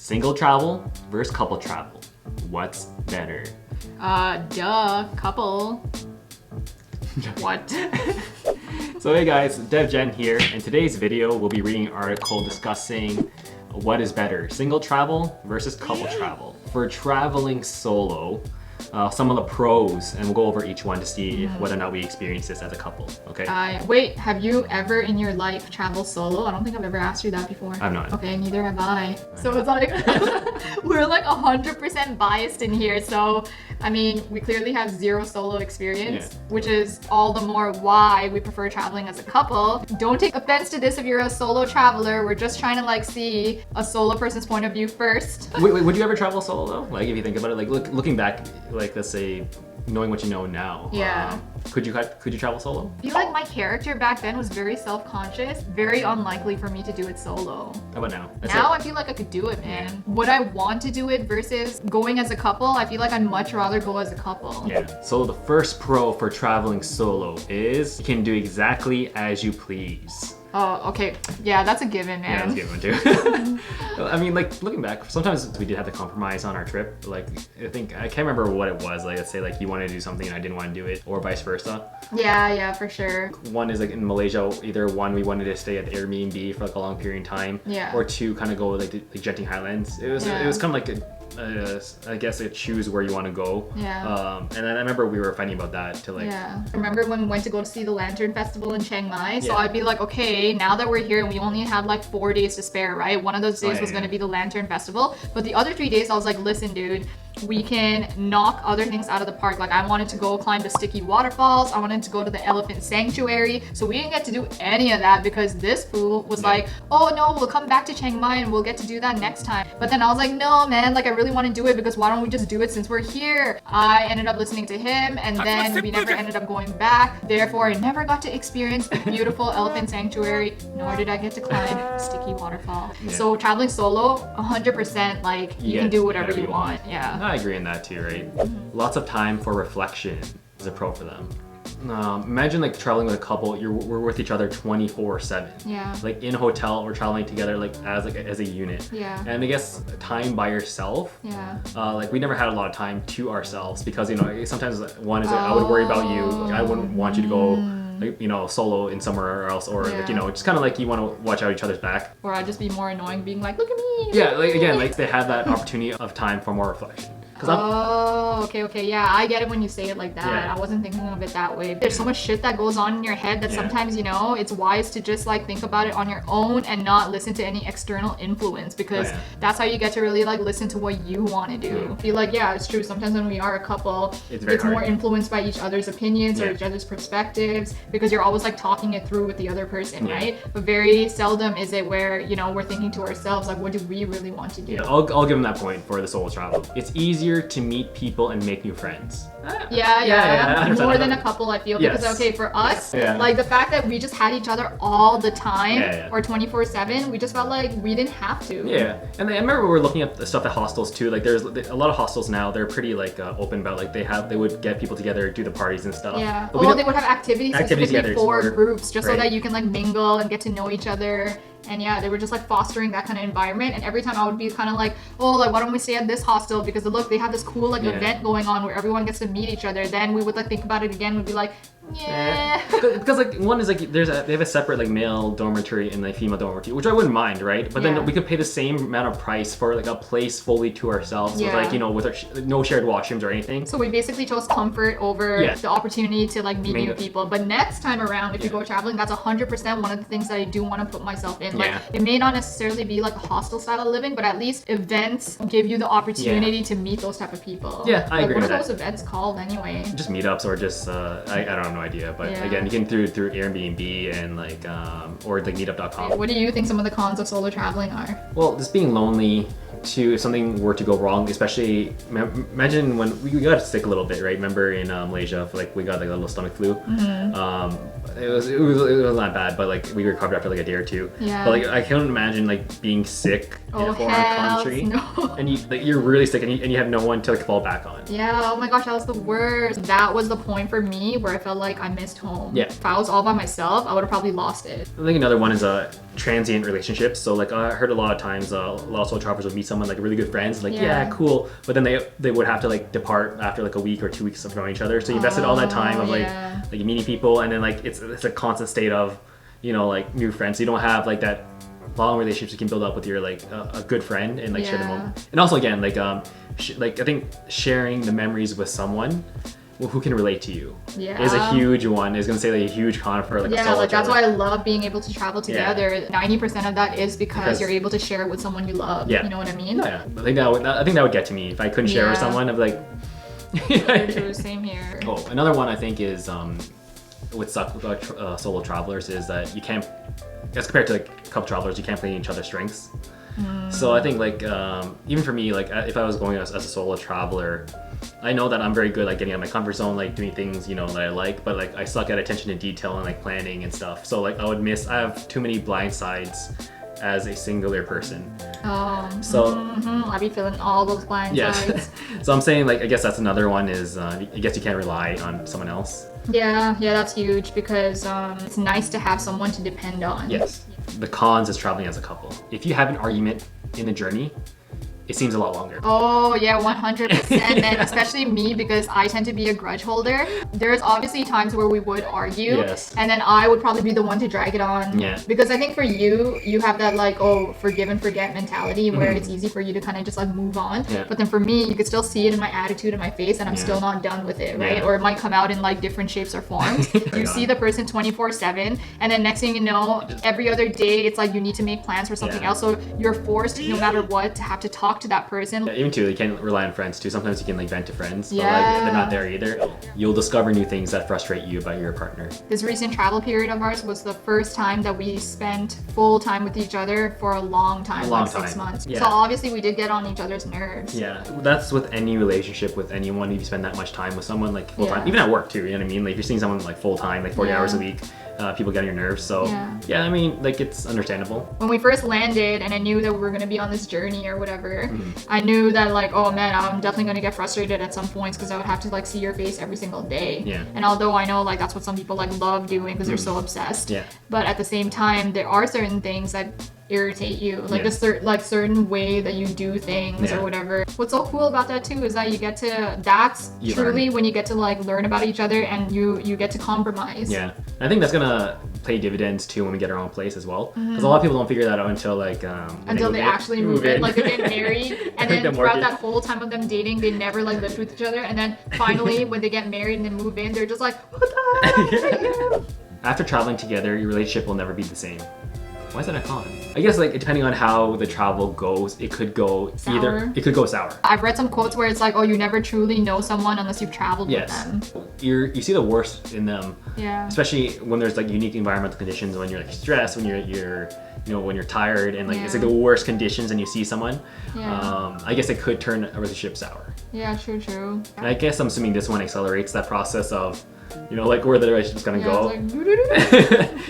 Single travel versus couple travel. What's better? Couple. What? So hey guys, Dev Jen here. In today's video, we'll be reading an article discussing what is better, single travel versus couple travel. For traveling solo, some of the pros, and we'll go over each one to see whether or not we experience this as a couple, okay? Wait, have you ever in your life traveled solo? I don't think I've ever asked you that before. I've not. Okay, neither have I. So it's like, we're like 100% biased in here. So, I mean, we clearly have zero solo experience, which is all the more why we prefer traveling as a couple. Don't take offense to this if you're a solo traveler. We're just trying to like see a solo person's point of view first. Wait, would you ever travel solo though? Like if you think about it, like looking back, like let's say, knowing what you know now. Yeah. Could you travel solo? I feel like my character back then was very self-conscious, very unlikely for me to do it solo. How about now? Now I feel like I could do it, man. Would I want to do it versus going as a couple? I feel like I'd much rather go as a couple. Yeah. So the first pro for traveling solo is you can do exactly as you please. Oh, okay. Yeah, that's a given, man. Yeah, that's a given too. I mean, like looking back, sometimes we did have to compromise on our trip. Like I can't remember what it was. Like let's say like you wanted to do something and I didn't want to do it, or vice versa. Yeah, for sure. One is like in Malaysia, either one we wanted to stay at the Airbnb for like a long period of time, or two kind of go like Genting Highlands. It was kind of like I guess like choose where you want to go. Yeah. And then I remember we were fighting about that to like. Yeah. Remember when we went to go to see the Lantern Festival in Chiang Mai? So I'd be like, okay, now that we're here and we only had like 4 days to spare, right? One of those days was going to be the Lantern Festival, but the other 3 days I was like, listen, dude, we can knock other things out of the park. Like I wanted to go climb the sticky waterfalls. I wanted to go to the elephant sanctuary. So we didn't get to do any of that because this fool was like, oh no, we'll come back to Chiang Mai and we'll get to do that next time. But then I was like, no, man, like I really want to do it because why don't we just do it since we're here? I ended up listening to him and then we never ended up going back. Therefore, I never got to experience the beautiful elephant sanctuary, nor did I get to climb sticky waterfall. So traveling solo, 100% like you can do whatever you want. Yeah. I agree on that too, right? Lots of time for reflection is a pro for them. Imagine like traveling with a couple, we're with each other 24/7. Yeah. Like in a hotel, we're traveling together like as a unit. Yeah. And I guess time by yourself. Yeah. Like we never had a lot of time to ourselves because you know sometimes one is like, I would worry about you. I wouldn't want you to go like, you know, solo in somewhere else, or like, you know, just kind of like you want to watch out each other's back. Or I'd just be more annoying, being like, look at me. Yeah, like again, like they have that opportunity of time for more reflection. Oh, okay. Yeah, I get it when you say it like that. Yeah. I wasn't thinking of it that way. There's so much shit that goes on in your head that sometimes, you know, it's wise to just like think about it on your own and not listen to any external influence because that's how you get to really like listen to what you want to do. I feel like, yeah, it's true. Sometimes when we are a couple, it's more influenced by each other's opinions or each other's perspectives because you're always like talking it through with the other person, right? But very seldom is it where, you know, we're thinking to ourselves, like, what do we really want to do? Yeah, I'll give them that point for the solo travel. It's easier to meet people and make new friends. Yeah. More than a couple, I feel. Because, okay, for us, like the fact that we just had each other all the time or 24/7, we just felt like we didn't have to. Yeah. And I remember we were looking at the stuff at hostels too. Like there's a lot of hostels now, they're pretty like open about like they would get people together, do the parties and stuff. Yeah. But they would have activities specifically for groups just so that you can like mingle and get to know each other. And yeah, they were just like fostering that kind of environment. And every time I would be kind of like, oh, like why don't we stay at this hostel? Because look, they have this cool like event going on where everyone gets to meet each other. Then we would like think about it again. We'd be like, because like one is like they have a separate like male dormitory and like female dormitory, which I wouldn't mind, right? But then we could pay the same amount of price for like a place fully to ourselves with like, you know, with no shared washrooms or anything. So we basically chose comfort over the opportunity to like meet new people. But next time around, if you go traveling, that's 100% one of the things that I do want to put myself in. Like it may not necessarily be like a hostel style of living, but at least events give you the opportunity to meet those type of people. Yeah, I agree with that. What are those events called anyway? Just meetups or just I don't have no idea, but again, you can through Airbnb and like or like meetup.com. What do you think some of the cons of solo traveling are? Well, just being lonely. If something were to go wrong, especially imagine when we got sick a little bit, right? Remember in Malaysia, like we got like a little stomach flu. It was not bad, but like we recovered after like a day or two. Yeah. But like I couldn't imagine like being sick in a foreign country, and you're really sick, and you have no one to like fall back on. Yeah. Oh my gosh, that was the worst. That was the point for me where I felt like I missed home. Yeah. If I was all by myself, I would have probably lost it. I think another one is transient relationships. So like I heard a lot of times a lot of solo travelers would meet someone like really good friends, like yeah, cool, but then they would have to like depart after like a week or 2 weeks of knowing each other. So you invested all that time of like meeting people, and then like it's a constant state of, you know, like new friends. So you don't have like that long relationships you can build up with your like a good friend and like share the moment. And also again like I think sharing the memories with someone who can relate to you is a huge one. Is gonna say like a huge con for like a solo like that's traveler. why I love being able to travel together. 90% of that is because you're able to share it with someone you love. You know what I mean? I think that would get to me if I couldn't share with someone. I'd be like True, same here. Oh, another one I think is what sucks about solo travelers is that you can't, as compared to like couple travelers, you can't play each other's strengths. So I think like even for me, like if I was going as a solo traveler, I know that I'm very good like getting out of my comfort zone, like doing things, you know, that I like, but like I suck at attention to detail and like planning and stuff. So like I have too many blind sides as a singular person. I'd be feeling all those blind sides. So I'm saying like I guess that's another one is I guess you can't rely on someone else. Yeah, that's huge because it's nice to have someone to depend on. Yes. The cons is traveling as a couple. If you have an argument in the journey, it seems a lot longer. Oh yeah, 100%. And especially me, because I tend to be a grudge holder. There's obviously times where we would argue, and then I would probably be the one to drag it on. Because I think for you have that like, oh, forgive and forget mentality where it's easy for you to kind of just like move on. But then for me, you could still see it in my attitude and my face, and I'm still not done with it, right? Or it might come out in like different shapes or forms. You see the person 24/7, and then next thing you know, every other day it's like you need to make plans for something else. So you're forced, no matter what, to have to talk to that person. Even too, you can't rely on friends too. Sometimes you can like vent to friends, but like they're not there either. You'll discover new things that frustrate you about your partner. This recent travel period of ours was the first time that we spent full time with each other for a long time, like 6 months. So obviously we did get on each other's nerves. That's with any relationship with anyone. If you spend that much time with someone like full time, even at work too, you know what I mean? Like if you're seeing someone like full time, like 40 hours a week, people get on your nerves. So I mean, like it's understandable. When we first landed and I knew that we were gonna be on this journey or whatever, I knew that like, oh man, I'm definitely gonna get frustrated at some points because I would have to like see your face every single day. And although I know like that's what some people like love doing because they're so obsessed, but at the same time there are certain things that irritate you, like a certain way that you do things or whatever. What's so cool about that too is that you get to, that's truly when you get to like learn about each other and you get to compromise. I think that's gonna pay dividends too when we get our own place as well, because a lot of people don't figure that out until like until they actually move in. Like they get married and then throughout that whole time of them dating they never like lived with each other, and then finally when they get married and then move in, they're just like, what the hell? After traveling together, your relationship will never be the same. Why is that a con? I guess like depending on how the travel goes, it could go sour. It could go sour. I've read some quotes where it's like, oh, you never truly know someone unless you've traveled with them. You see the worst in them. Especially when there's like unique environmental conditions, when you're like stressed, when you're you know, when you're tired and like it's like the worst conditions and you see someone. I guess it could turn a relationship sour. True. And I guess I'm assuming this one accelerates that process of, you know, like where the relationship's gonna go.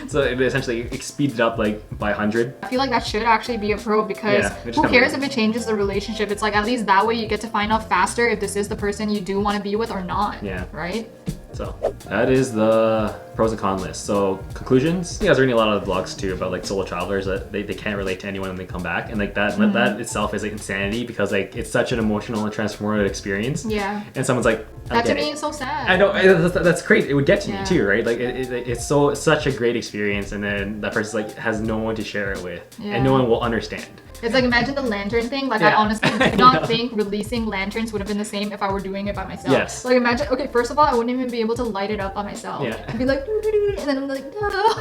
So it essentially speeds it up like by 100. I feel like that should actually be a pro, because who cares if it changes the relationship? It's like at least that way you get to find out faster if this is the person you do want to be with or not. Right? So that is the pros and cons list. So conclusions, I was reading a lot of vlogs too about like solo travelers that they can't relate to anyone when they come back, and like that that itself is like insanity, because like it's such an emotional and transformative experience. And someone's like, that to me is so sad. I know, that's crazy. It would get to me too, right? Like it's such a great experience, and then that person like has no one to share it with, and no one will understand. It's like, imagine the lantern thing. Like I honestly do not think releasing lanterns would have been the same if I were doing it by myself. Like imagine, okay, first of all, I wouldn't even be able to light it up by myself. I'd be like, and then I'm like, no.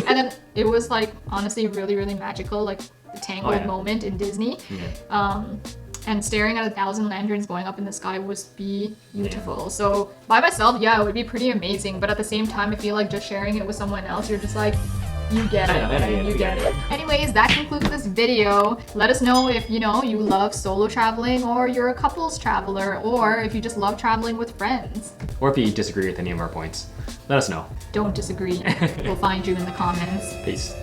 And then it was like honestly really, really magical, like the Tangled moment in Disney. And staring at 1,000 lanterns going up in the sky was beautiful. So by myself, it would be pretty amazing. But at the same time, I feel like just sharing it with someone else, you're just like, you get it. You get it. Anyways, that concludes this video. Let us know if you love solo traveling, or you're a couples traveler, or if you just love traveling with friends. Or if you disagree with any of our points, let us know. Don't disagree. We'll find you in the comments. Peace.